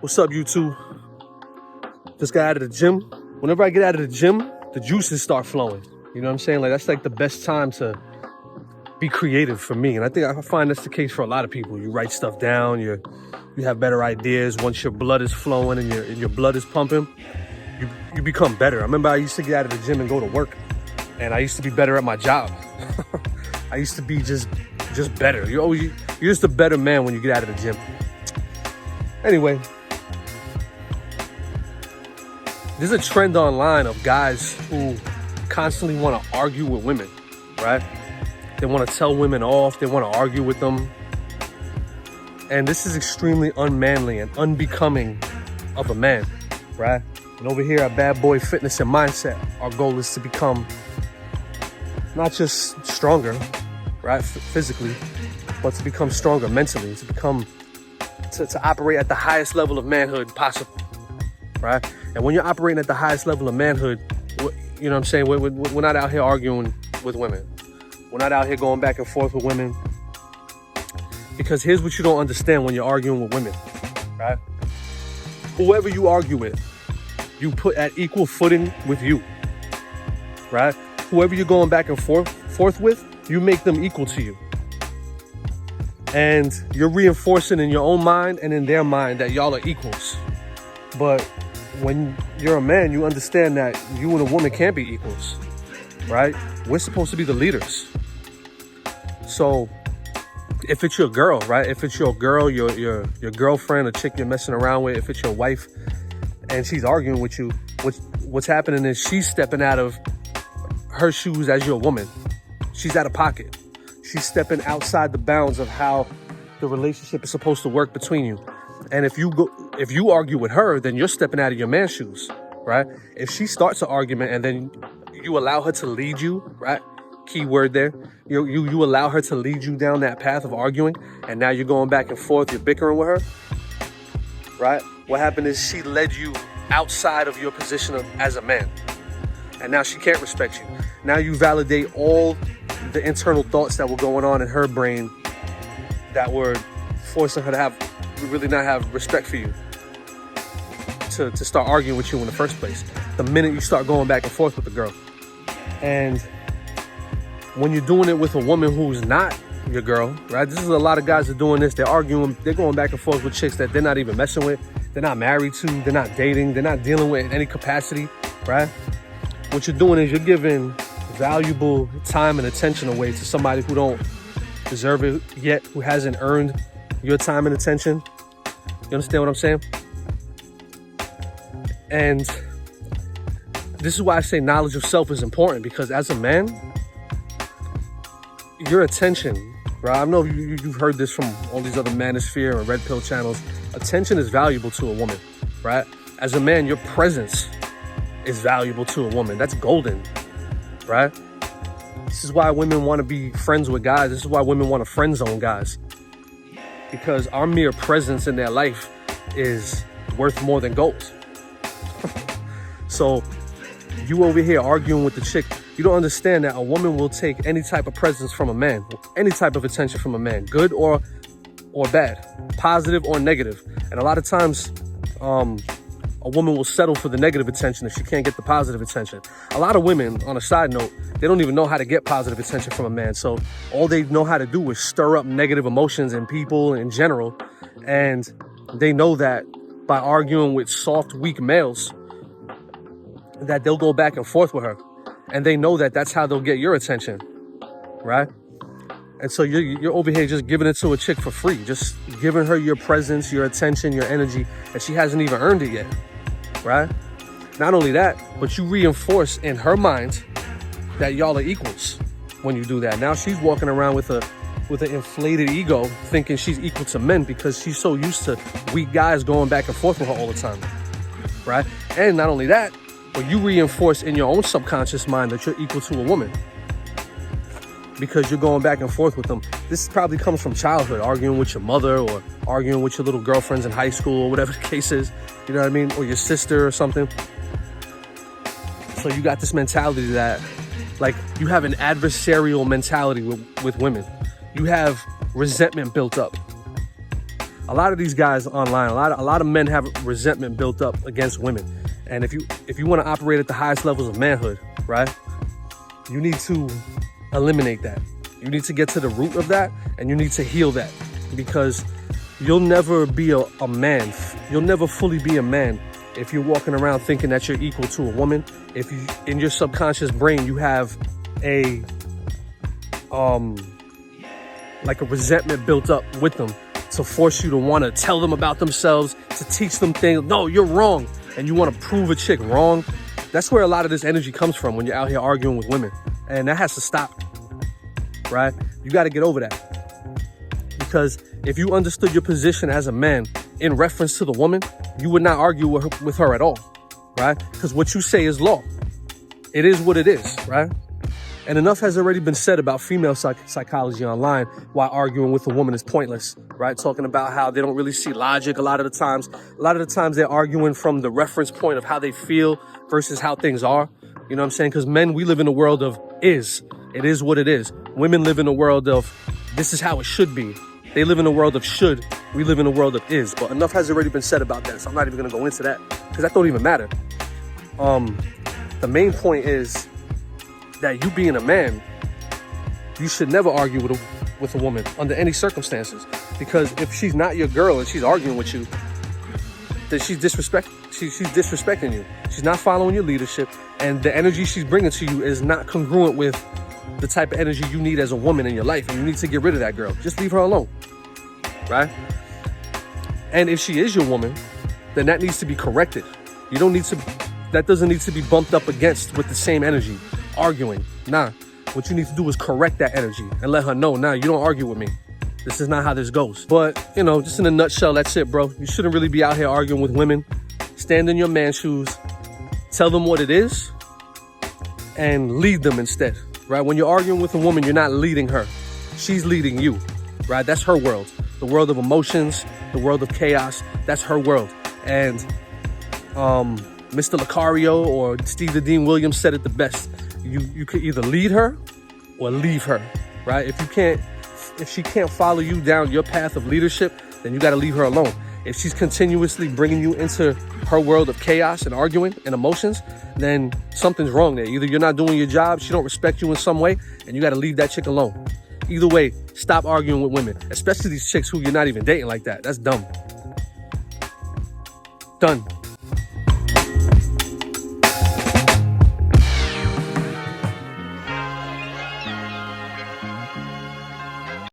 What's up, YouTube? Just got out of the gym. Whenever I get out of the gym, the juices start flowing. You know what I'm saying? Like, that's like the best time to be creative for me. And I find that's the case for a lot of people. You write stuff down, you have better ideas. Once your blood is flowing and your blood is pumping, you become better. I remember I used to get out of the gym and go to work, and I used to be better at my job. I used to be just better. You're just a better man when you get out of the gym. Anyway, there's a trend online of guys who constantly want to argue with women, right? They want to tell women off. They want to argue with them. And this is extremely unmanly and unbecoming of a man, right? And over here at Bad Boy Fitness and Mindset, our goal is to become not just stronger, right, physically, but to become stronger mentally, to operate at the highest level of manhood possible, right? And when you're operating at the highest level of manhood, you know what I'm saying? We're not out here arguing with women. We're not out here going back and forth with women. Because here's what you don't understand when you're arguing with women, right? Whoever you argue with, you put at equal footing with you, right? Whoever you're going back and forth with, you make them equal to you. And you're reinforcing in your own mind and in their mind that y'all are equals. But when you're a man, you understand that you and a woman can't be equals, right? We're supposed to be the leaders. So if it's your girl, right? If it's your girl, your girlfriend, a chick you're messing around with, if it's your wife and she's arguing with you, what's happening is she's stepping out of her shoes as your woman. She's out of pocket. She's stepping outside the bounds of how the relationship is supposed to work between you. And if you argue with her, then you're stepping out of your man's shoes, right? If she starts an argument and then you allow her to lead you, right? Key word there. You allow her to lead you down that path of arguing, and now you're going back and forth, you're bickering with her, right? What happened is she led you outside of your position as a man, and now she can't respect you. Now you validate all the internal thoughts that were going on in her brain that were forcing her to really not have respect for you, to start arguing with you in the first place, the minute you start going back and forth with the girl. And when you're doing it with a woman who's not your girl, right? This is a lot of guys are doing this. They're arguing, they're going back and forth with chicks that they're not even messing with. They're not married to, they're not dating, they're not dealing with in any capacity, right? What you're doing is you're giving valuable time and attention away to somebody who don't deserve it yet, who hasn't earned your time and attention. You understand what I'm saying? And this is why I say knowledge of self is important, because as a man, your attention, right? I know you've heard this from all these other manosphere and red pill channels. Attention is valuable to a woman, right? As a man, your presence is valuable to a woman. That's golden, right? This is why women want to be friends with guys. This is why women want to friend zone guys, because our mere presence in their life is worth more than gold. So you over here arguing with the chick, you don't understand that a woman will take any type of presence from a man, any type of attention from a man, good or bad, positive or negative. And a lot of times, a woman will settle for the negative attention if she can't get the positive attention. A lot of women, on a side note, they don't even know how to get positive attention from a man. So all they know how to do is stir up negative emotions in people in general. And they know that by arguing with soft, weak males, that they'll go back and forth with her. And they know that that's how they'll get your attention, right? And so you're over here just giving it to a chick for free, just giving her your presence, your attention, your energy, and she hasn't even earned it yet, right? Not only that, but you reinforce in her mind that y'all are equals when you do that. Now she's walking around with an inflated ego, thinking she's equal to men because she's so used to weak guys going back and forth with her all the time, right? And not only that, but you reinforce in your own subconscious mind that you're equal to a woman because you're going back and forth with them. This probably comes from childhood, arguing with your mother or arguing with your little girlfriends in high school or whatever the case is, you know what I mean? Or your sister or something. So you got this mentality that, like, you have an adversarial mentality with women. You have resentment built up. a lot of these guys online, a lot of men have resentment built up against women. And if you want to operate at the highest levels of manhood, right, you need to eliminate that. You need to get to the root of that, and you need to heal that, because you'll never be a man. You'll never fully be a man if you're walking around thinking that you're equal to a woman. If you, in your subconscious brain, you have a like a resentment built up with them to force you to want to tell them about themselves, to teach them things. No, you're wrong. And you want to prove a chick wrong. That's where a lot of this energy comes from when you're out here arguing with women. And that has to stop, right? You got to get over that. Because if you understood your position as a man in reference to the woman, you would not argue with her at all, right? Because what you say is law. It is what it is, right? And enough has already been said about female psychology online, why arguing with a woman is pointless, right? Talking about how they don't really see logic a lot of the times. A lot of the times they're arguing from the reference point of how they feel versus how things are. You know what I'm saying? Because men, we live in a world of is. It is what it is. Women live in a world of this is how it should be. They live in a world of should. We live in a world of is. But enough has already been said about that, so I'm not even going to go into that because that don't even matter. The main point is that you being a man, you should never argue with a woman under any circumstances, because if she's not your girl and she's arguing with you, then she's disrespecting you. She's not following your leadership, and the energy she's bringing to you is not congruent with the type of energy you need as a woman in your life, and you need to get rid of that girl. Just leave her alone, right? And if she is your woman, then that needs to be corrected. That doesn't need to be bumped up against with the same energy, arguing. Nah, what you need to do is correct that energy and let her know, nah, you don't argue with me. This is not how this goes. But, you know, just in a nutshell, that's it, bro. You shouldn't really be out here arguing with women. Stand in your man's shoes, tell them what it is, and lead them instead, right? When you're arguing with a woman, you're not leading her. She's leading you, right? That's her world. The world of emotions, the world of chaos, that's her world. And Mr. Lucario or Steve the Dean Williams said it the best. You could either lead her or leave her, right? If she can't follow you down your path of leadership, then you got to leave her alone. If she's continuously bringing you into her world of chaos and arguing and emotions, then something's wrong there. Either you're not doing your job, she don't respect you in some way, and you got to leave that chick alone. Either way, stop arguing with women, especially these chicks who you're not even dating like that. That's dumb. Done.